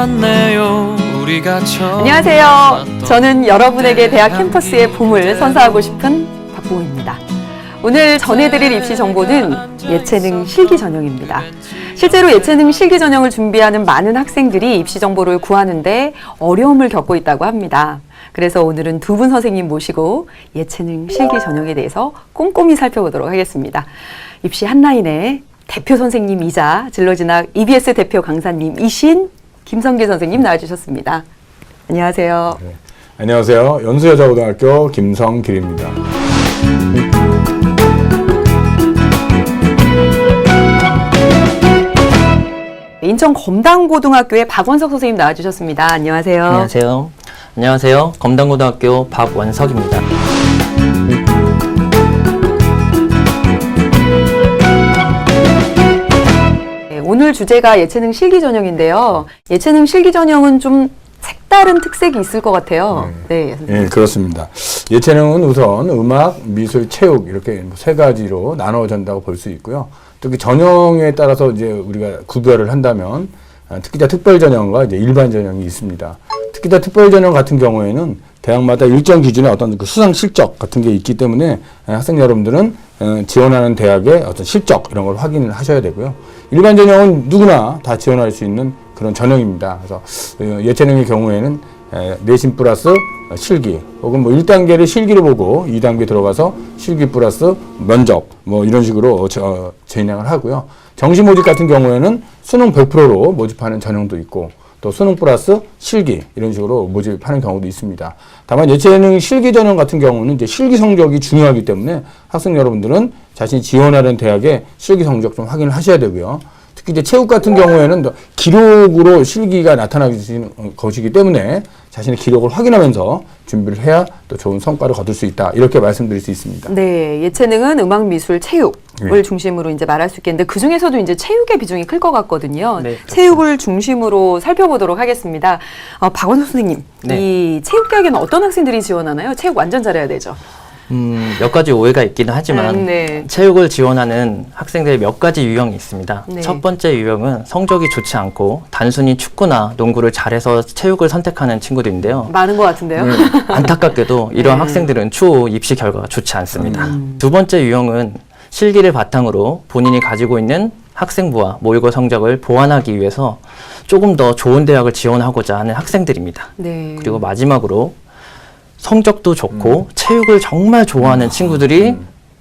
같네요. 우리가 안녕하세요. 저는 여러분에게 대학 캠퍼스의 봄을 선사하고 싶은 박보입니다. 오늘 전해드릴 입시 정보는 예체능 실기 전형입니다. 실제로 예체능 실기 전형을 준비하는 많은 학생들이 입시 정보를 구하는데 어려움을 겪고 있다고 합니다. 그래서 오늘은 두 분 선생님 모시고 예체능 실기 전형에 대해서 꼼꼼히 살펴보도록 하겠습니다. 입시 한라인의 대표 선생님이자 진로진학 EBS 대표 강사님이신 김성길 선생님 나와주셨습니다. 안녕하세요. 네. 안녕하세요. 연수여자고등학교 김성길입니다. 인천 검단고등학교의 박원석 선생님 나와주셨습니다. 안녕하세요. 안녕하세요. 안녕하세요. 검단고등학교 박원석입니다. 네, 오늘 주제가 예체능 실기 전형인데요. 예체능 실기 전형은 좀 색다른 특색이 있을 것 같아요. 네, 네, 그렇습니다. 예체능은 우선 음악, 미술, 체육 이렇게 세 가지로 나눠진다고 볼 수 있고요. 특히 전형에 따라서 이제 우리가 구별을 한다면 특기자 특별 전형과 이제 일반 전형이 있습니다. 특기자 특별 전형 같은 경우에는 대학마다 일정 기준의 어떤 그 수상 실적 같은 게 있기 때문에 학생 여러분들은 지원하는 대학의 어떤 실적 이런 걸 확인을 하셔야 되고요. 일반 전형은 누구나 다 지원할 수 있는 그런 전형입니다. 그래서 예체능의 경우에는 내신 플러스 실기 혹은 뭐 1단계를 실기로 보고 2단계 들어가서 실기 플러스 면접 뭐 이런 식으로 진행을 하고요. 정시 모집 같은 경우에는 수능 100%로 모집하는 전형도 있고 또 수능 플러스 실기 이런 식으로 모집하는 경우도 있습니다. 다만 예체능 실기 전형 같은 경우는 이제 실기 성적이 중요하기 때문에 학생 여러분들은 자신이 지원하는 대학의 실기 성적 좀 확인을 하셔야 되고요. 특히 이제 체육 같은 경우에는 기록으로 실기가 나타나는 것이기 때문에 자신의 기록을 확인하면서 준비를 해야 또 좋은 성과를 거둘 수 있다. 이렇게 말씀드릴 수 있습니다. 네, 예체능은 음악, 미술, 체육을 네. 중심으로 이제 말할 수 있겠는데 그 중에서도 이제 체육의 비중이 클 것 같거든요. 네, 체육을 중심으로 살펴보도록 하겠습니다. 박원석 선생님, 네. 이 체육대학에는 어떤 학생들이 지원하나요? 체육 완전 잘해야 되죠. 몇 가지 오해가 있기는 하지만 네. 체육을 지원하는 학생들의 몇 가지 유형이 있습니다. 네. 첫 번째 유형은 성적이 좋지 않고 단순히 축구나 농구를 잘해서 체육을 선택하는 친구들인데요. 많은 것 같은데요. 안타깝게도 이러한 네. 학생들은 추후 입시 결과가 좋지 않습니다. 두 번째 유형은 실기를 바탕으로 본인이 가지고 있는 학생부와 모의고 성적을 보완하기 위해서 조금 더 좋은 대학을 지원하고자 하는 학생들입니다. 네. 그리고 마지막으로 성적도 좋고 체육을 정말 좋아하는 친구들이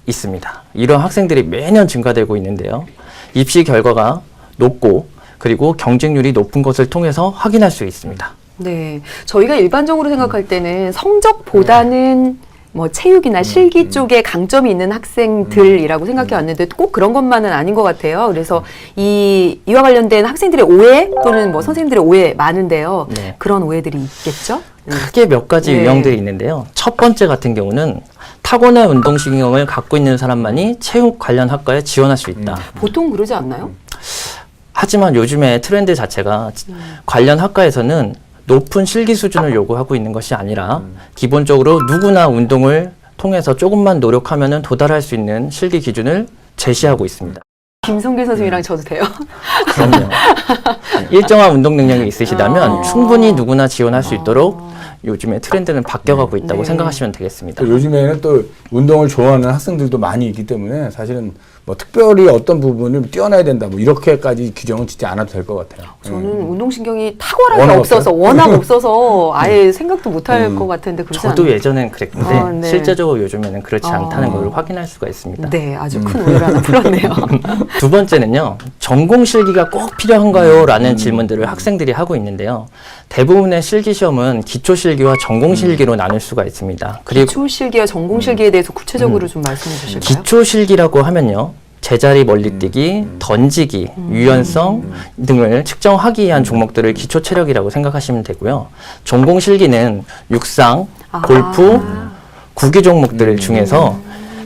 있습니다. 이런 학생들이 매년 증가되고 있는데요. 입시 결과가 높고 그리고 경쟁률이 높은 것을 통해서 확인할 수 있습니다. 네, 저희가 일반적으로 생각할 때는 성적보다는 뭐 체육이나 실기 쪽에 강점이 있는 학생들이라고 생각해 왔는데 꼭 그런 것만은 아닌 것 같아요. 그래서 이와 관련된 학생들의 오해 또는 뭐 선생님들의 오해 많은데요. 네. 그런 오해들이 있겠죠? 크게 몇 가지 네. 유형들이 있는데요. 첫 번째 같은 경우는 타고난 운동신경을 갖고 있는 사람만이 체육 관련 학과에 지원할 수 있다. 보통 그러지 않나요? 하지만 요즘에 트렌드 자체가 관련 학과에서는 높은 실기 수준을 요구하고 있는 것이 아니라 기본적으로 누구나 운동을 통해서 조금만 노력하면 도달할 수 있는 실기 기준을 제시하고 있습니다. 김성길 선생님이랑 저도 돼요. 그럼요. 일정한 운동 능력이 있으시다면 충분히 누구나 지원할 수 있도록 요즘에 트렌드는 바뀌어가고 있다고 네. 생각하시면 되겠습니다. 또 요즘에는 또 운동을 좋아하는 학생들도 많이 있기 때문에 사실은 뭐 특별히 어떤 부분을 뛰어나야 된다 뭐 이렇게까지 규정은 짓지 않아도 될 것 같아요. 저는 운동신경이 탁월하게 워낙 없어서 없어요? 워낙 없어서 아예 생각도 못할 것 같은데 그렇지 저도 않나요? 예전엔 그랬는데 네. 실제적으로 요즘에는 그렇지 않다는 걸 확인할 수가 있습니다. 네, 아주 큰 오해를 하나 풀었네요. 두 번째는요, 전공 실기가 꼭 필요한가요? 라는 질문들을 학생들이 하고 있는데요. 대부분의 실기 시험은 기초 실기와 전공 실기로 나눌 수가 있습니다. 그리고 기초 실기와 전공 실기에 대해서 구체적으로 좀 말씀해 주실까요? 기초 실기라고 하면요, 제자리 멀리뛰기, 던지기, 유연성 등을 측정하기 위한 종목들을 기초 체력이라고 생각하시면 되고요. 전공 실기는 육상, 골프, 구기 종목들 중에서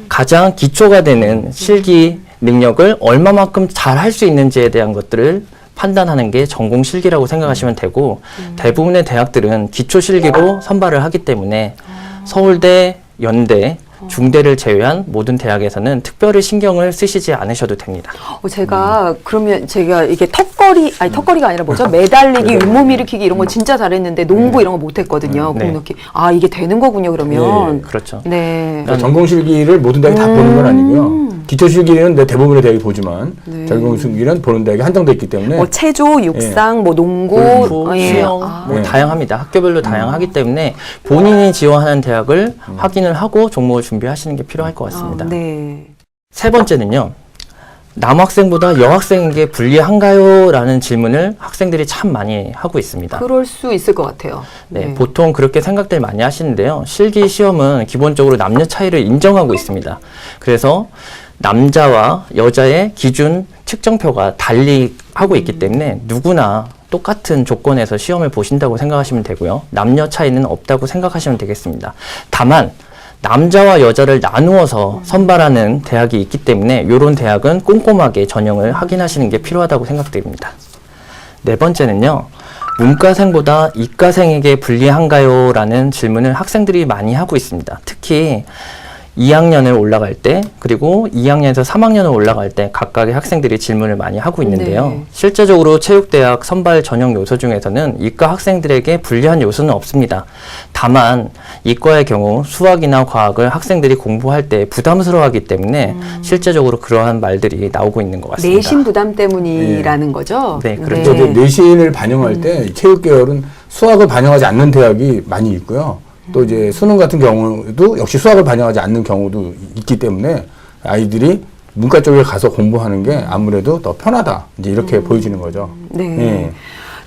가장 기초가 되는 실기 능력을 얼마만큼 잘 할 수 있는지에 대한 것들을 판단하는 게 전공 실기라고 생각하시면 되고 대부분의 대학들은 기초 실기로 선발을 하기 때문에 서울대, 연대, 중대를 제외한 모든 대학에서는 특별히 신경을 쓰시지 않으셔도 됩니다. 제가 그러면 제가 이게 턱걸이가 아니라 뭐죠? 매달리기, 윗몸 일으키기 이런 거 진짜 잘했는데 농구 이런 거 못했거든요. 네. 공 넣기. 아 이게 되는 거군요. 그러면. 그렇죠. 네. 그러니까 전공실기를 모든 대학이 다 보는 건 아니고요. 기초실기는 대부분의 대학이 보지만 네. 전공실기는 보는 대학이 한정돼 있기 때문에 뭐 체조, 육상, 뭐 농구, 골프, 예. 수영, 뭐 네. 다양합니다. 학교별로 다양하기 때문에 본인이 지원하는 대학을 확인을 하고 종목을 준비하시는 게 필요할 것 같습니다. 네. 세 번째는요. 남학생보다 여학생에게 불리한가요? 라는 질문을 학생들이 참 많이 하고 있습니다. 그럴 수 있을 것 같아요. 네, 보통 그렇게 생각들 많이 하시는데요. 실기 시험은 기본적으로 남녀 차이를 인정하고 있습니다. 그래서 남자와 여자의 기준 측정표가 달리 하고 있기 때문에 누구나 똑같은 조건에서 시험을 보신다고 생각하시면 되고요. 남녀 차이는 없다고 생각하시면 되겠습니다. 다만 남자와 여자를 나누어서 선발하는 대학이 있기 때문에 이런 대학은 꼼꼼하게 전형을 확인하시는 게 필요하다고 생각됩니다. 네 번째는요. 문과생보다 이과생에게 불리한가요? 라는 질문을 학생들이 많이 하고 있습니다. 특히 2학년을 올라갈 때 그리고 2학년에서 3학년을 올라갈 때 각각의 학생들이 질문을 많이 하고 있는데요. 네. 실제적으로 체육대학 선발 전형 요소 중에서는 이과 학생들에게 불리한 요소는 없습니다. 다만 이과의 경우 수학이나 과학을 학생들이 공부할 때 부담스러워하기 때문에 실제적으로 그러한 말들이 나오고 있는 것 같습니다. 내신 부담 때문이라는 거죠. 네, 그렇죠. 이제 내신을 반영할 때 체육 계열은 수학을 반영하지 않는 대학이 많이 있고요. 또 이제 수능 같은 경우도 역시 수학을 반영하지 않는 경우도 있기 때문에 아이들이 문과 쪽에 가서 공부하는 게 아무래도 더 편하다. 이제 이렇게 보여지는 거죠. 네. 예.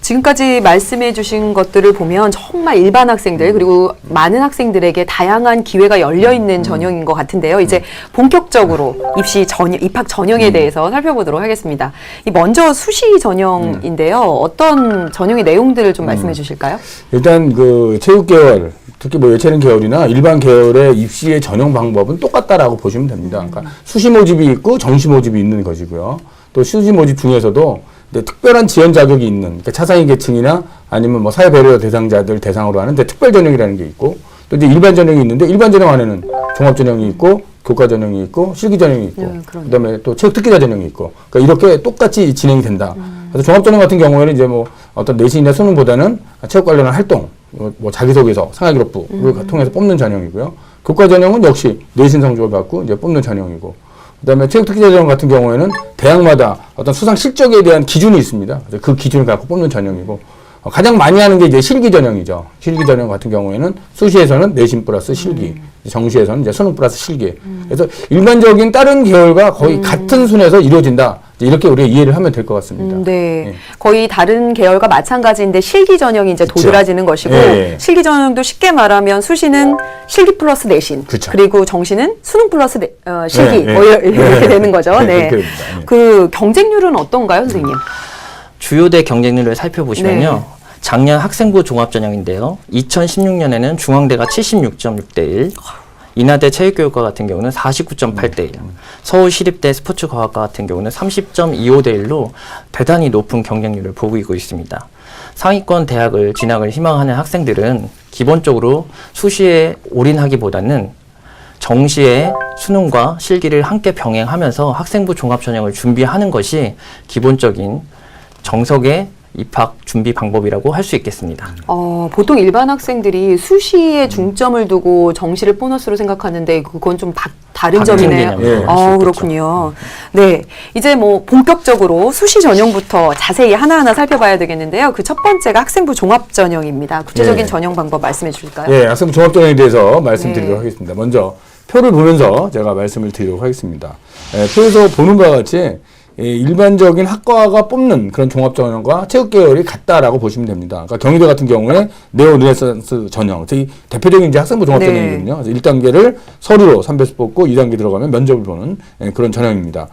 지금까지 말씀해 주신 것들을 보면 정말 일반 학생들 그리고 많은 학생들에게 다양한 기회가 열려 있는 전형인 것 같은데요. 이제 본격적으로 입학 전형에 대해서 살펴보도록 하겠습니다. 먼저 수시 전형인데요. 어떤 전형의 내용들을 좀 말씀해 주실까요? 일단 그 체육 계열, 특히 뭐 예체능 계열이나 일반 계열의 입시의 전형 방법은 똑같다라고 보시면 됩니다. 그러니까 수시 모집이 있고 정시 모집이 있는 것이고요. 또 수시 모집 중에서도 특별한 지원 자격이 있는 그러니까 차상위 계층이나 아니면 뭐 사회 배려 대상자들 대상으로 하는 특별 전형이라는 게 있고 또 이제 일반 전형이 있는데 일반 전형 안에는 종합 전형이 있고 교과 전형이 있고 실기 전형이 있고 그다음에 또 체육 특기자 전형이 있고 그러니까 이렇게 똑같이 진행이 된다. 그래서 종합 전형 같은 경우에는 이제 뭐 어떤 내신이나 수능보다는 체육 관련한 활동 뭐 자기소개서, 생활기록부를 통해서 뽑는 전형이고요. 교과 전형은 역시 내신 성적을 받고 이제 뽑는 전형이고, 그다음에 체육특기자 전형 같은 경우에는 대학마다 어떤 수상 실적에 대한 기준이 있습니다. 그래서 그 기준을 갖고 뽑는 전형이고, 가장 많이 하는 게 이제 실기 전형이죠. 실기 전형 같은 경우에는 수시에서는 내신 플러스 실기, 정시에서는 이제 수능 플러스 실기. 그래서 일반적인 다른 계열과 거의 같은 순에서 이루어진다. 이렇게 우리가 이해를 하면 될 것 같습니다. 네. 예. 거의 다른 계열과 마찬가지인데 실기 전형이 이제 그쵸. 도드라지는 것이고 예. 실기 전형도 쉽게 말하면 수시는 실기 플러스 내신 그쵸. 그리고 정시는 수능 플러스 실기 예, 예. 뭐 이렇게 되는 거죠. 네, 네. 그렇게 됩니다. 예. 그 경쟁률은 어떤가요, 선생님? 주요대 경쟁률을 살펴보시면요. 작년 학생부 종합전형인데요. 2016년에는 중앙대가 76.6대 1, 인하대 체육교육과 같은 경우는 49.8대 1, 서울시립대 스포츠과학과 같은 경우는 30.25대 1로 대단히 높은 경쟁률을 보이고 있습니다. 상위권 대학을 진학을 희망하는 학생들은 기본적으로 수시에 올인하기보다는 정시에 수능과 실기를 함께 병행하면서 학생부 종합전형을 준비하는 것이 기본적인 정석의 입학 준비 방법이라고 할 수 있겠습니다. 보통 일반 학생들이 수시에 중점을 두고 정시를 보너스로 생각하는데 그건 좀 다른 같은 점이네요. 개념이라고 할수 있겠죠. 그렇군요. 네, 이제 뭐 본격적으로 수시 전형부터 자세히 하나하나 살펴봐야 되겠는데요. 그 첫 번째가 학생부 종합 전형입니다. 구체적인 네. 전형 방법 말씀해 주실까요? 예, 학생부 종합전형에 대해서 말씀드리도록 네. 하겠습니다. 먼저 표를 보면서 제가 말씀을 드리도록 하겠습니다. 표에서 보는 바와 같이 일반적인 학과가 뽑는 그런 종합전형과 체육계열이 같다라고 보시면 됩니다. 그러니까 경희대 같은 경우에 네오 르네상스 전형, 즉 대표적인 이제 학생부 종합전형이거든요. 그래서 1단계를 서류로 3배수 뽑고 2단계 들어가면 면접을 보는 그런 전형입니다.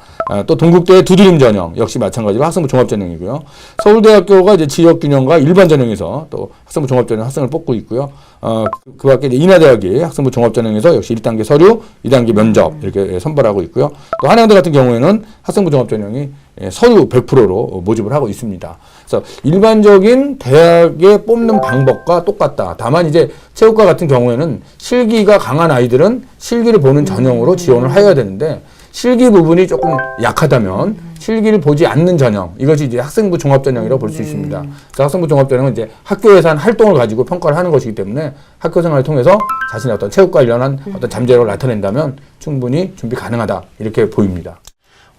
또 동국대의 두드림 전형 역시 마찬가지로 학생부 종합전형이고요. 서울대학교가 이제 지역균형과 일반 전형에서 또 학생부 종합전형 학생을 뽑고 있고요. 그 밖에 이제 인하대학이 학생부 종합전형에서 역시 1단계 서류, 2단계 면접 이렇게 선발하고 있고요. 또 한양대 같은 경우에는 학생부 종합전형이 서류 100%로 모집을 하고 있습니다. 그래서 일반적인 대학에 뽑는 방법과 똑같다. 다만 이제 체육과 같은 경우에는 실기가 강한 아이들은 실기를 보는 전형으로 지원을 해야 되는데 실기 부분이 조금 약하다면 실기를 보지 않는 전형, 이것이 이제 학생부 종합전형이라고 볼 수 있습니다. 그래서 학생부 종합전형은 이제 학교에서 한 활동을 가지고 평가를 하는 것이기 때문에 학교 생활을 통해서 자신의 어떤 체육 관련한 어떤 잠재력을 나타낸다면 충분히 준비 가능하다 이렇게 보입니다.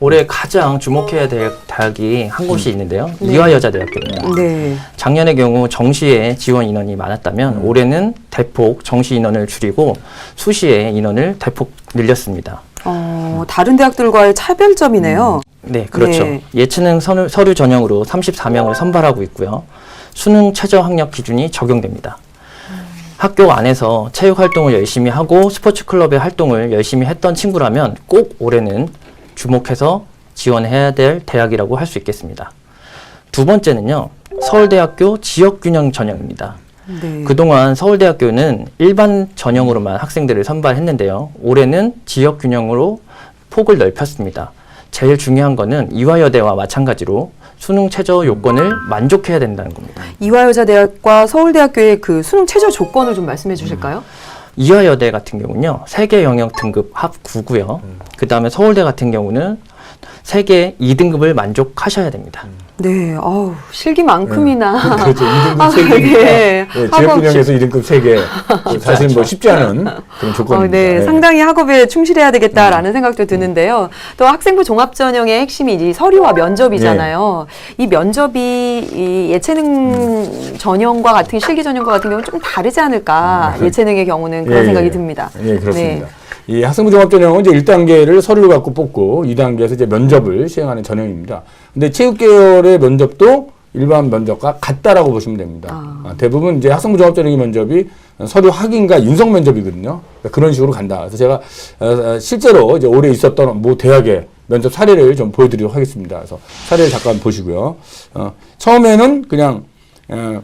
올해 가장 주목해야 될 대학이 한 곳이 있는데요. 이화여자대학교입니다. 네. 작년의 경우 정시에 지원 인원이 많았다면 올해는 대폭 정시 인원을 줄이고 수시에 인원을 대폭 늘렸습니다. 다른 대학들과의 차별점이네요. 네, 그렇죠. 네. 예체능 서류 전형으로 34명을 선발하고 있고요. 수능 최저 학력 기준이 적용됩니다. 학교 안에서 체육 활동을 열심히 하고 스포츠 클럽의 활동을 열심히 했던 친구라면 꼭 올해는 주목해서 지원해야 될 대학이라고 할 수 있겠습니다. 두 번째는요, 서울대학교 지역균형 전형입니다. 네. 그동안 서울대학교는 일반 전형으로만 학생들을 선발했는데요. 올해는 지역균형으로 폭을 넓혔습니다. 제일 중요한 거는 이화여대와 마찬가지로 수능 최저 요건을 만족해야 된다는 겁니다. 이화여자대학과 서울대학교의 그 수능 최저 조건을 좀 말씀해 주실까요? 이화여대 같은 경우는요, 세계 영역 등급 합 9고요. 그 다음에 서울대 같은 경우는 세계 2등급을 만족하셔야 됩니다. 네, 실기만큼이나. 그렇죠. 2등급 3개. 네. 지역균형에서 2등급 3개. 사실 뭐 쉽지 않은 그런 조건입니다. 네, 상당히 학업에 충실해야 되겠다라는 생각도 드는데요. 또 학생부 종합전형의 핵심이 이제 서류와 면접이잖아요. 이 면접이 이 예체능 전형과 같은 실기 전형과 같은 경우는 좀 다르지 않을까. 예체능의 경우는 그런 생각이 듭니다. 예, 그렇습니다. 네. 이 학생부 종합전형은 이제 1단계를 서류를 갖고 뽑고 2단계에서 이제 면접을 시행하는 전형입니다. 근데 체육계열의 면접도 일반 면접과 같다라고 보시면 됩니다. 대부분 이제 학생부 종합전형의 면접이 서류 확인과 인성 면접이거든요. 그러니까 그런 식으로 간다. 그래서 제가 실제로 이제 올해 있었던 모 대학의 면접 사례를 좀 보여드리도록 하겠습니다. 그래서 사례를 잠깐 보시고요. 처음에는 그냥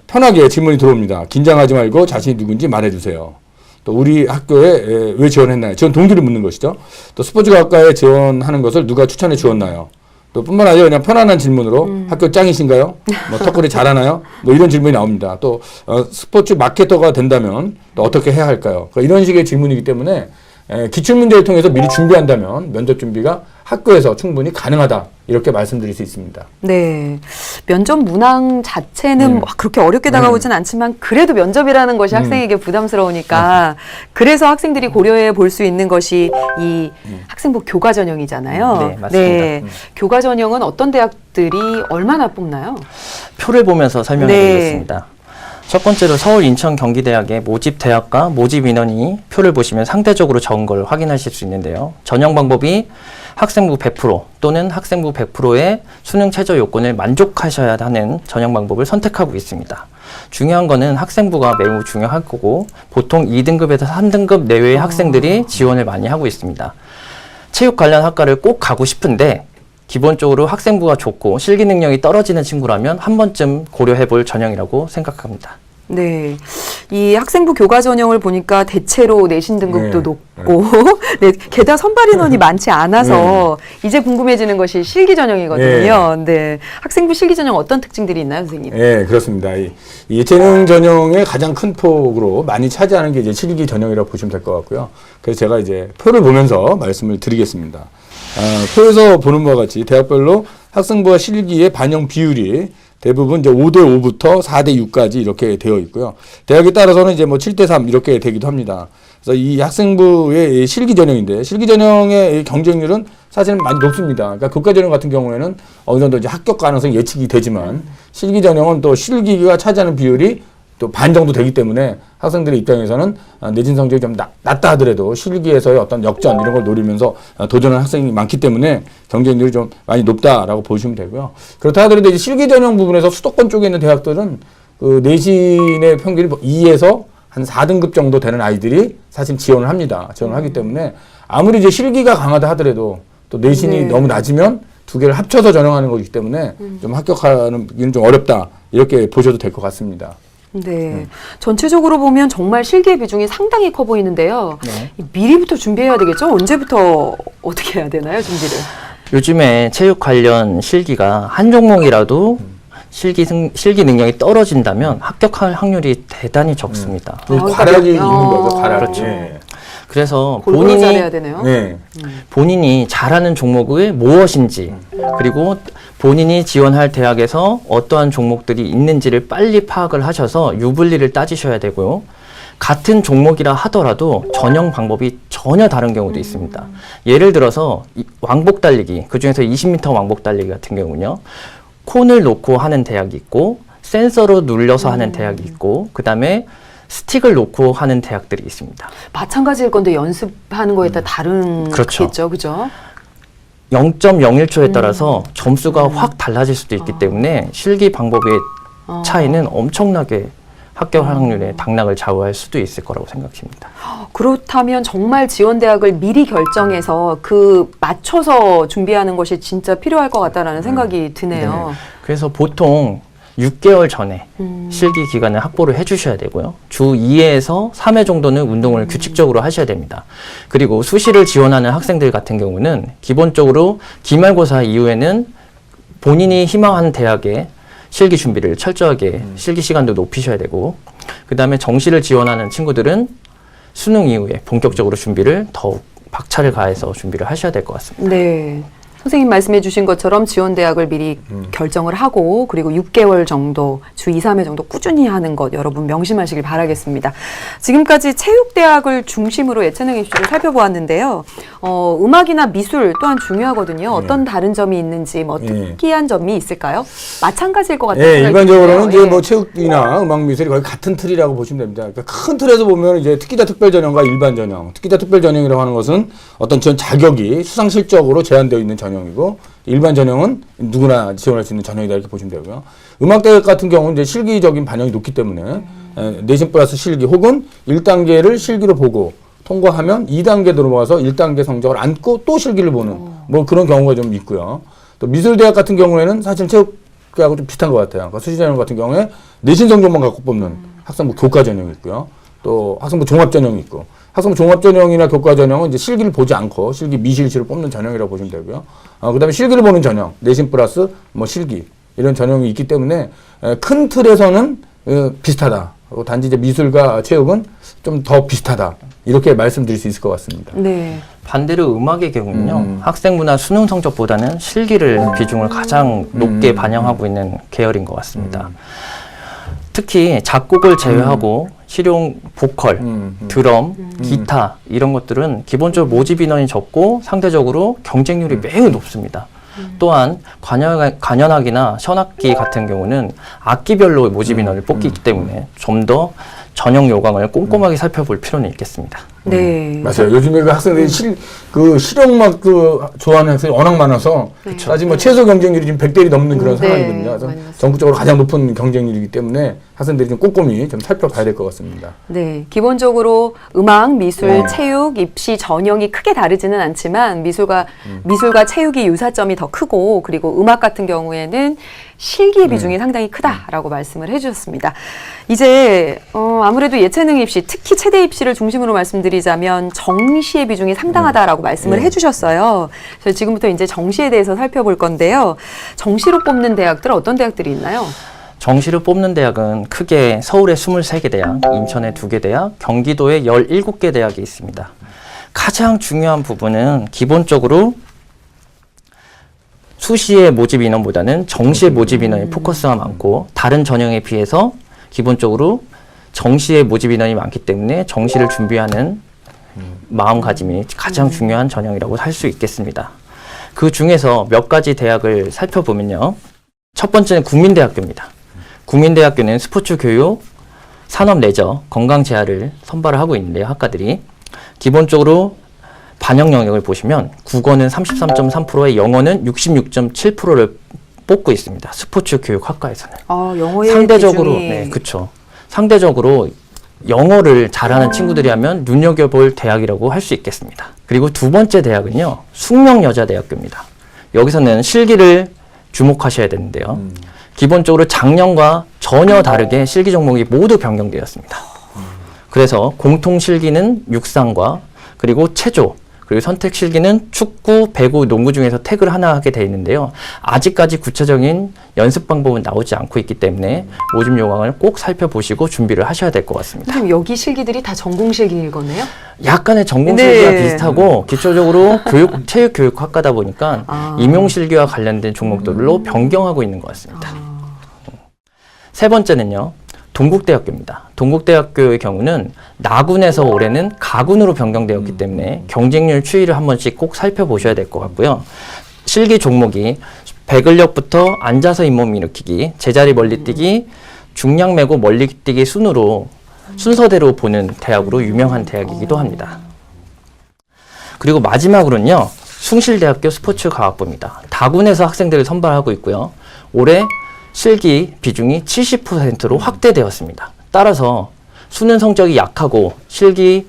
편하게 질문이 들어옵니다. 긴장하지 말고 자신이 누군지 말해주세요. 또 우리 학교에 왜 지원했나요? 지원 동기를 묻는 것이죠. 또 스포츠학과에 지원하는 것을 누가 추천해 주었나요? 또 뿐만 아니라 그냥 편안한 질문으로 학교 짱이신가요? 뭐 턱걸이 잘하나요? 뭐 이런 질문이 나옵니다. 또 스포츠 마케터가 된다면 또 어떻게 해야 할까요? 그러니까 이런 식의 질문이기 때문에 기출문제를 통해서 미리 준비한다면 면접 준비가 학교에서 충분히 가능하다. 이렇게 말씀드릴 수 있습니다. 네. 면접 문항 자체는 막 그렇게 어렵게 다가오진 않지만 그래도 면접이라는 것이 학생에게 부담스러우니까 그래서 학생들이 고려해 볼 수 있는 것이 이 학생부 교과 전형이잖아요. 네, 맞습니다. 네. 교과 전형은 어떤 대학들이 얼마나 뽑나요? 표를 보면서 설명해 네. 드리겠습니다. 첫 번째로 서울, 인천, 경기대학의 모집 대학과 모집 인원이 표를 보시면 상대적으로 적은 걸 확인하실 수 있는데요. 전형 방법이 학생부 100% 또는 학생부 100%의 수능 최저 요건을 만족하셔야 하는 전형 방법을 선택하고 있습니다. 중요한 거는 학생부가 매우 중요할 거고 보통 2등급에서 3등급 내외의 학생들이 지원을 많이 하고 있습니다. 체육 관련 학과를 꼭 가고 싶은데 기본적으로 학생부가 좋고 실기 능력이 떨어지는 친구라면 한 번쯤 고려해 볼 전형이라고 생각합니다. 네. 이 학생부 교과 전형을 보니까 대체로 내신 등급도 높고, 네. 게다가 선발 인원이 많지 않아서 이제 궁금해지는 것이 실기 전형이거든요. 네. 학생부 실기 전형 어떤 특징들이 있나요, 선생님? 네, 그렇습니다. 이 예체능 전형의 가장 큰 폭으로 많이 차지하는 게 이제 실기 전형이라고 보시면 될 것 같고요. 그래서 제가 이제 표를 보면서 말씀을 드리겠습니다. 표에서 보는 바와 같이 대학별로 학생부와 실기의 반영 비율이 대부분 이제 5대5부터 4대6까지 이렇게 되어 있고요. 대학에 따라서는 이제 뭐 7대3 이렇게 되기도 합니다. 그래서 이 학생부의 실기 전형인데 실기 전형의 경쟁률은 사실은 많이 높습니다. 그러니까 교과 전형 같은 경우에는 어느 정도 이제 합격 가능성이 예측이 되지만 실기 전형은 또 실기가 차지하는 비율이 또 반 정도 되기 때문에 학생들의 입장에서는 내신 성적이 좀 낮다 하더라도 실기에서의 어떤 역전 이런 걸 노리면서 도전하는 학생이 많기 때문에 경쟁률이 좀 많이 높다라고 보시면 되고요. 그렇다 하더라도 이제 실기 전형 부분에서 수도권 쪽에 있는 대학들은 그 내신의 평균이 2에서 한 4등급 정도 되는 아이들이 사실 지원을 합니다. 지원을 하기 때문에 아무리 이제 실기가 강하다 하더라도 또 내신이 너무 낮으면 두 개를 합쳐서 전형하는 거기 때문에 좀 합격하는 게 좀 어렵다 이렇게 보셔도 될 것 같습니다. 네. 전체적으로 보면 정말 실기의 비중이 상당히 커 보이는데요. 네. 미리부터 준비해야 되겠죠? 언제부터 어떻게 해야 되나요, 준비를? 요즘에 체육 관련 실기가 한 종목이라도 실기 능력이 떨어진다면 합격할 확률이 대단히 적습니다. 그러니까 과락이 있는 어. 거죠, 과락이. 그렇죠. 예. 그래서 골고루 잘해야 되네요. 네. 본인이 잘하는 종목이 무엇인지, 그리고 본인이 지원할 대학에서 어떠한 종목들이 있는지를 빨리 파악을 하셔서 유불리를 따지셔야 되고요. 같은 종목이라 하더라도 전형 방법이 전혀 다른 경우도 있습니다. 예를 들어서 왕복 달리기, 그중에서 20m 왕복 달리기 같은 경우는요. 콘을 놓고 하는 대학이 있고 센서로 눌려서 하는 대학이 있고 그다음에 스틱을 놓고 하는 대학들이 있습니다. 마찬가지일 건데 연습하는 거에 따라 다른 그렇죠. 거겠죠, 그죠? 0.01초에 따라서 점수가 확 달라질 수도 있기 때문에 실기 방법의 차이는 엄청나게 합격 확률에 당락을 좌우할 수도 있을 거라고 생각합니다. 그렇다면 정말 지원 대학을 미리 결정해서 그 맞춰서 준비하는 것이 진짜 필요할 것 같다라는 생각이 드네요. 그래서 보통 6개월 전에 실기 기간을 확보를 해주셔야 되고요. 주 2회에서 3회 정도는 운동을 규칙적으로 하셔야 됩니다. 그리고 수시를 지원하는 학생들 같은 경우는 기본적으로 기말고사 이후에는 본인이 희망하는 대학에 실기 준비를 철저하게 실기 시간도 높이셔야 되고 그 다음에 정시를 지원하는 친구들은 수능 이후에 본격적으로 준비를 더욱 박차를 가해서 준비를 하셔야 될 것 같습니다. 네. 선생님 말씀해 주신 것처럼 지원 대학을 미리 결정을 하고 그리고 6개월 정도 주 2, 3회 정도 꾸준히 하는 것 여러분 명심하시길 바라겠습니다. 지금까지 체육대학을 중심으로 예체능 입시를 살펴보았는데요. 음악이나 미술 또한 중요하거든요. 어떤 다른 점이 있는지 뭐 특이한 점이 있을까요? 마찬가지일 것 같아요. 예, 일반적으로는 이제 뭐 체육이나 음악 미술이 거의 같은 틀이라고 보시면 됩니다. 그러니까 큰 틀에서 보면 이제 특기자 특별 전형과 일반 전형. 특기자 특별 전형이라고 하는 것은 어떤 지원 자격이 수상 실적으로 제한되어 있는 전형이고 일반 전형은 누구나 지원할 수 있는 전형이다 이렇게 보시면 되고요. 음악대학 같은 경우는 이제 실기적인 반영이 높기 때문에 내신 플러스 실기 혹은 1단계를 실기로 보고 통과하면 2단계로 넘어가서 1단계 성적을 안고 또 실기를 보는 뭐 그런 경우가 좀 있고요. 또 미술대학 같은 경우에는 사실 체육대학하고 좀 비슷한 것 같아요. 그러니까 수시 전형 같은 경우에 내신 성적만 갖고 뽑는 학생부 교과 전형이 있고요. 또 학생부 종합 전형이 있고 학생부 종합 전형이나 교과 전형은 이제 실기를 보지 않고 실기 미실시를 뽑는 전형이라고 보시면 되고요. 그다음에 실기를 보는 전형, 내신 플러스 뭐 실기 이런 전형이 있기 때문에 큰 틀에서는 비슷하다. 단지 이제 미술과 체육은 좀 더 비슷하다. 이렇게 말씀드릴 수 있을 것 같습니다. 네. 반대로 음악의 경우는요. 학생부나 수능 성적보다는 실기를 비중을 가장 높게 반영하고 있는 계열인 것 같습니다. 특히 작곡을 제외하고 실용 보컬, 드럼, 기타 이런 것들은 기본적으로 모집 인원이 적고 상대적으로 경쟁률이 매우 높습니다. 또한 관현악이나 현악기 같은 경우는 악기별로 모집 인원을 뽑기 때문에 좀 더 전형 요강을 꼼꼼하게 살펴볼 필요는 있겠습니다. 네. 맞아요. 요즘에 그 학생들이 실용음악 좋아하는 학생이 워낙 많아서 아직 뭐 최소 경쟁률이 지금 100대이 넘는 그런 상황이거든요. 그래서 전국적으로 가장 높은 경쟁률이기 때문에 학생들이 좀 꼼꼼히 좀 살펴봐야 될 것 같습니다. 네, 기본적으로 음악, 미술, 체육, 입시 전형이 크게 다르지는 않지만 미술과 체육이 유사점이 더 크고 그리고 음악 같은 경우에는 실기의 비중이 상당히 크다라고 말씀을 해주셨습니다. 이제 아무래도 예체능 입시, 특히 체대 입시를 중심으로 말씀드리자면 정시의 비중이 상당하다라고 말씀을 해주셨어요. 그래서 지금부터 이제 정시에 대해서 살펴볼 건데요. 정시로 뽑는 대학들 어떤 대학들이 있나요? 정시를 뽑는 대학은 크게 서울에 23개 대학, 인천에 2개 대학, 경기도에 17개 대학이 있습니다. 가장 중요한 부분은 기본적으로 수시의 모집 인원보다는 정시의 모집 인원이 포커스가 많고 다른 전형에 비해서 기본적으로 정시의 모집 인원이 많기 때문에 정시를 준비하는 마음가짐이 가장 중요한 전형이라고 할 수 있겠습니다. 그 중에서 몇 가지 대학을 살펴보면요. 첫 번째는 국민대학교입니다. 국민대학교는 스포츠 교육, 산업 레저, 건강 재활을 선발을 하고 있는데요. 학과들이 기본적으로 반영 영역을 보시면 국어는 33.3%에 영어는 66.7%를 뽑고 있습니다. 스포츠 교육 학과에서는. 영어의 상대적으로 비중이... 네, 그렇죠. 상대적으로 영어를 잘하는 친구들이 하면 눈여겨볼 대학이라고 할 수 있겠습니다. 그리고 두 번째 대학은요. 숙명여자대학교입니다. 여기서는 실기를 주목하셔야 되는데요. 기본적으로 작년과 전혀 다르게 실기 종목이 모두 변경되었습니다. 그래서 공통 실기는 육상과 그리고 체조, 그리고 선택 실기는 축구, 배구, 농구 중에서 택을 하나 하게 되어 있는데요. 아직까지 구체적인 연습 방법은 나오지 않고 있기 때문에 모집 요강을 꼭 살펴보시고 준비를 하셔야 될 것 같습니다. 선생님, 여기 실기들이 다 전공 실기일 거네요? 약간의 전공 실기와 네. 비슷하고 기초적으로 체육교육학과다 보니까 임용 실기와 관련된 종목들로 변경하고 있는 것 같습니다. 세 번째는요. 동국대학교입니다. 동국대학교의 경우는 나군에서 올해는 가군으로 변경되었기 때문에 경쟁률 추이를 한 번씩 꼭 살펴보셔야 될 것 같고요. 실기 종목이 배근력부터 앉아서 잇몸 일으키기, 제자리 멀리뛰기, 중량 메고 멀리뛰기 순서대로 보는 대학으로 유명한 대학이기도 합니다. 그리고 마지막으로는요. 숭실대학교 스포츠과학부입니다. 다군에서 학생들을 선발하고 있고요. 올해 실기 비중이 70%로 확대되었습니다. 따라서 수능 성적이 약하고 실기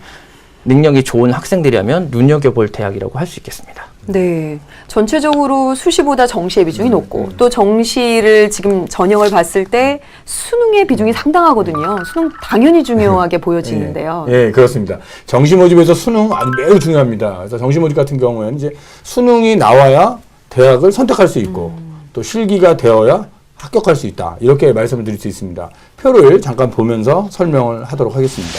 능력이 좋은 학생들이라면 눈여겨볼 대학이라고 할 수 있겠습니다. 네. 전체적으로 수시보다 정시의 비중이 높고 또 정시를 지금 전형을 봤을 때 수능의 비중이 상당하거든요. 수능 당연히 중요하게 보여지는데요. 예, 그렇습니다. 정시 모집에서 수능 아주 매우 중요합니다. 그래서 정시 모집 같은 경우에는 이제 수능이 나와야 대학을 선택할 수 있고 또 실기가 되어야 합격할 수 있다. 이렇게 말씀을 드릴 수 있습니다. 표를 잠깐 보면서 설명을 하도록 하겠습니다.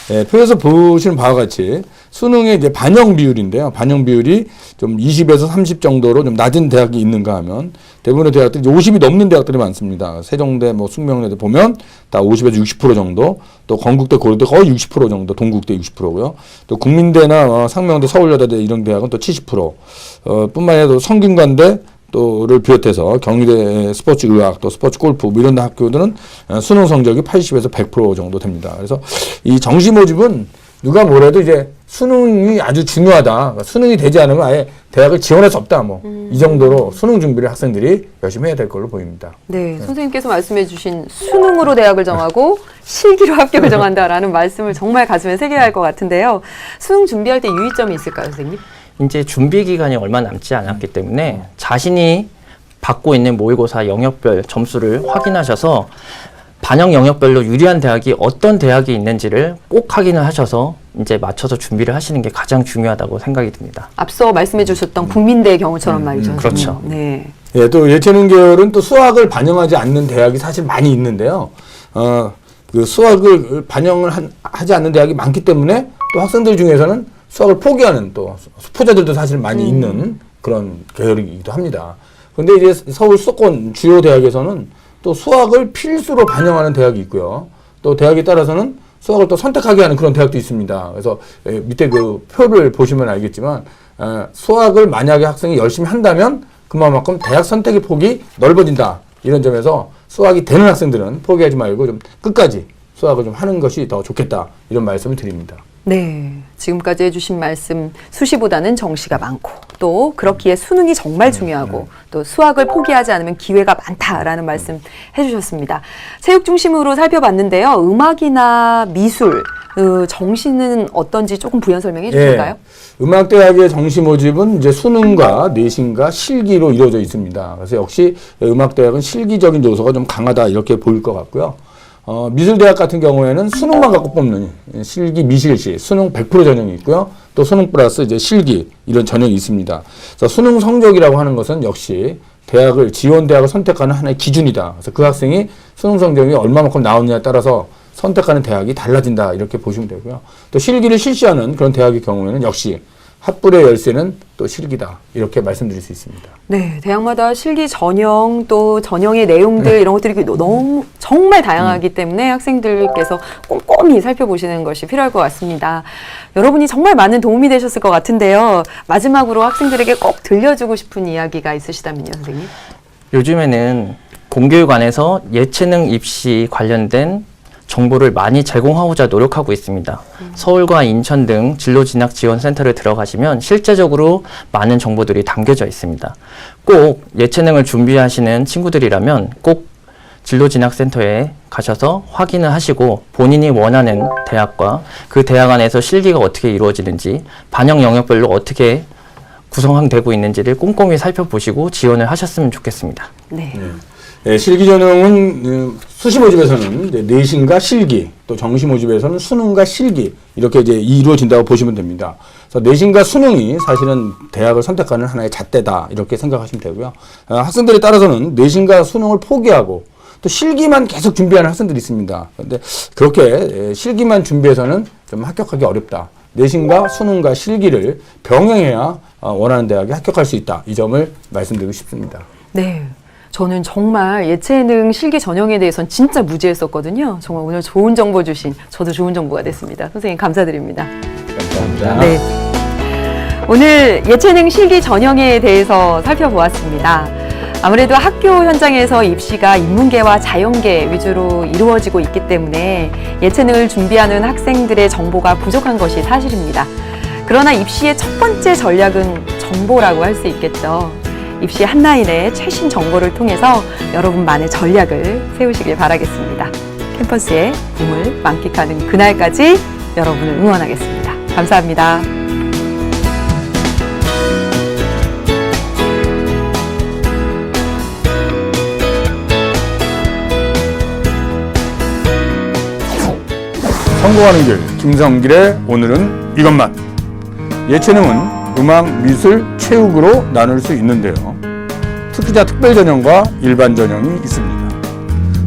예, 표에서 보시는 바와 같이 수능의 이제 반영 비율인데요. 반영 비율이 좀 20에서 30 정도로 좀 낮은 대학이 있는가 하면 대부분의 대학들이 50이 넘는 대학들이 많습니다. 세종대, 숙명여대 보면 다 50에서 60% 정도, 또 건국대, 고려대 거의 60% 정도, 동국대 60%고요. 또 국민대나 상명대, 서울여대 이런 대학은 또 70%. 뿐만 아니라 또 성균관대 또를 비롯해서 경희대 스포츠의학, 또 스포츠 골프 이런 학교들은 수능 성적이 80에서 100% 정도 됩니다. 그래서 이 정시 모집은 누가 뭐래도 이제 수능이 아주 중요하다. 그러니까 수능이 되지 않으면 아예 대학을 지원할 수 없다. 이 정도로 수능 준비를 학생들이 열심히 해야 될 걸로 보입니다. 네, 선생님께서 말씀해 주신 수능으로 대학을 정하고 실기로 합격을 정한다라는 말씀을 정말 가슴에 새겨야 할 것 같은데요. 수능 준비할 때 유의점이 있을까요, 선생님? 이제 준비 기간이 얼마 남지 않았기 때문에 자신이 받고 있는 모의고사 영역별 점수를 확인하셔서 반영 영역별로 유리한 대학이 어떤 대학이 있는지를 꼭 확인을 하셔서 이제 맞춰서 준비를 하시는 게 가장 중요하다고 생각이 듭니다. 앞서 말씀해 주셨던 국민대의 경우처럼 말이죠. 그렇죠. 네. 예, 또 예체능 계열은 또 수학을 반영하지 않는 대학이 사실 많이 있는데요. 그 수학을 반영을 하지 않는 대학이 많기 때문에 또 학생들 중에서는 수학을 포기하는 또 수포자들도 사실 많이 있는 그런 계열이기도 합니다. 근데 이제 서울 수도권 주요 대학에서는 또 수학을 필수로 반영하는 대학이 있고요. 또 대학에 따라서는 수학을 또 선택하게 하는 그런 대학도 있습니다. 그래서 밑에 그 표를 보시면 알겠지만 수학을 만약에 학생이 열심히 한다면 그만큼 대학 선택의 폭이 넓어진다. 이런 점에서 수학이 되는 학생들은 포기하지 말고 좀 끝까지 수학을 좀 하는 것이 더 좋겠다. 이런 말씀을 드립니다. 네, 지금까지 해주신 말씀 수시보다는 정시가 많고 또 그렇기에 수능이 정말 중요하고 또 수학을 포기하지 않으면 기회가 많다라는 말씀 해주셨습니다. 체육 중심으로 살펴봤는데요. 음악이나 미술, 정시는 어떤지 조금 부연 설명해 주실까요? 예, 음악대학의 정시 모집은 이제 수능과 내신과 실기로 이루어져 있습니다. 그래서 역시 음악대학은 실기적인 요소가 좀 강하다 이렇게 보일 것 같고요. 미술대학 같은 경우에는 수능만 갖고 뽑는 실기 미실시 수능 100% 전형이 있고요. 또 수능 플러스 이제 실기 이런 전형이 있습니다. 그래서 수능 성적이라고 하는 것은 역시 지원 대학을 선택하는 하나의 기준이다. 그래서 그 학생이 수능 성적이 얼마만큼 나오느냐에 따라서 선택하는 대학이 달라진다. 이렇게 보시면 되고요. 또 실기를 실시하는 그런 대학의 경우에는 역시 핫불의 열쇠는 또 실기다. 이렇게 말씀드릴 수 있습니다. 네, 대학마다 실기 전형 또 전형의 내용들 이런 것들이 너무 정말 다양하기 때문에 학생들께서 꼼꼼히 살펴보시는 것이 필요할 것 같습니다. 여러분이 정말 많은 도움이 되셨을 것 같은데요. 마지막으로 학생들에게 꼭 들려주고 싶은 이야기가 있으시다면요, 선생님? 요즘에는 공교육 안에서 예체능 입시 관련된 정보를 많이 제공하고자 노력하고 있습니다. 서울과 인천 등 진로진학지원센터를 들어가시면 실제적으로 많은 정보들이 담겨져 있습니다. 꼭 예체능을 준비하시는 친구들이라면 꼭 진로진학센터에 가셔서 확인을 하시고 본인이 원하는 대학과 그 대학 안에서 실기가 어떻게 이루어지는지 반영 영역별로 어떻게 구성되고 있는지를 꼼꼼히 살펴보시고 지원을 하셨으면 좋겠습니다. 네. 네, 실기 전형은 수시 모집에서는 이제 내신과 실기, 또 정시 모집에서는 수능과 실기 이렇게 이제 이루어진다고 보시면 됩니다. 그래서 내신과 수능이 사실은 대학을 선택하는 하나의 잣대다 이렇게 생각하시면 되고요. 학생들에 따라서는 내신과 수능을 포기하고 또 실기만 계속 준비하는 학생들이 있습니다. 그런데 그렇게 실기만 준비해서는 좀 합격하기 어렵다. 내신과 수능과 실기를 병행해야 원하는 대학에 합격할 수 있다. 이 점을 말씀드리고 싶습니다. 네. 저는 정말 예체능 실기 전형에 대해서는 진짜 무지했었거든요. 정말 오늘 좋은 정보 주신 저도 좋은 정보가 됐습니다. 선생님 감사드립니다. 감사합니다. 네. 오늘 예체능 실기 전형에 대해서 살펴보았습니다. 아무래도 학교 현장에서 입시가 인문계와 자연계 위주로 이루어지고 있기 때문에 예체능을 준비하는 학생들의 정보가 부족한 것이 사실입니다. 그러나 입시의 첫 번째 전략은 정보라고 할 수 있겠죠. 입시 한라인의 최신 정보를 통해서 여러분만의 전략을 세우시길 바라겠습니다. 캠퍼스의 붐을 만끽하는 그날까지 여러분을 응원하겠습니다. 감사합니다. 성공하는 길, 김성길의 오늘은 이것만. 예체능은 음악, 미술, 체육으로 나눌 수 있는데요. 특기자 특별 전형과 일반 전형이 있습니다.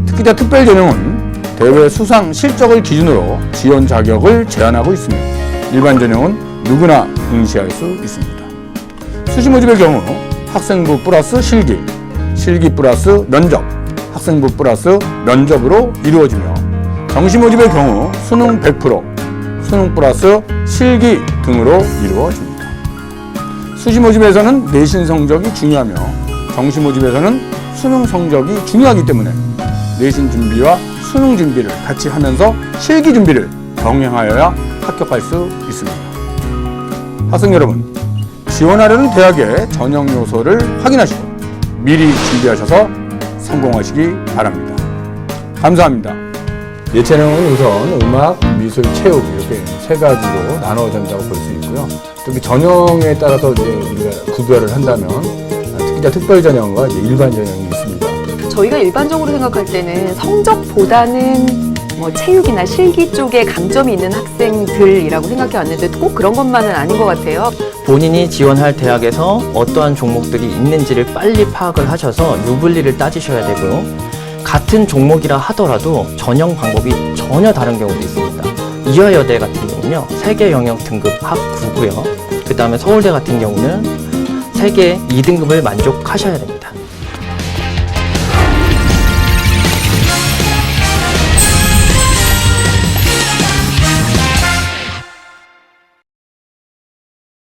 특기자 특별 전형은 대회 수상 실적을 기준으로 지원 자격을 제한하고 있으며 일반 전형은 누구나 응시할 수 있습니다. 수시 모집의 경우 학생부 플러스 실기, 실기 플러스 면접, 학생부 플러스 면접으로 이루어지며 정시 모집의 경우 수능 100%, 수능 플러스 실기 등으로 이루어집니다. 수시 모집에서는 내신 성적이 중요하며 정시 모집에서는 수능 성적이 중요하기 때문에 내신 준비와 수능 준비를 같이 하면서 실기 준비를 병행하여야 합격할 수 있습니다. 학생 여러분, 지원하려는 대학의 전형 요소를 확인하시고 미리 준비하셔서 성공하시기 바랍니다. 감사합니다. 예체능은 우선 음악, 미술, 체육 이렇게 세 가지로 나눠진다고 볼 수 있고요. 특히 전형에 따라서 이제 우리가 구별을 한다면 특기자 특별 전형과 이제 일반 전형이 있습니다. 저희가 일반적으로 생각할 때는 성적보다는 뭐 체육이나 실기 쪽에 강점이 있는 학생들이라고 생각해 왔는데 꼭 그런 것만은 아닌 것 같아요. 본인이 지원할 대학에서 어떠한 종목들이 있는지를 빨리 파악을 하셔서 유불리를 따지셔야 되고요. 같은 종목이라 하더라도 전형 방법이 전혀 다른 경우도 있습니다. 이화여대 같은 경우는요, 세계 영역 등급 합 9고요. 그 다음에 서울대 같은 경우는 세계 2등급을 만족하셔야 됩니다.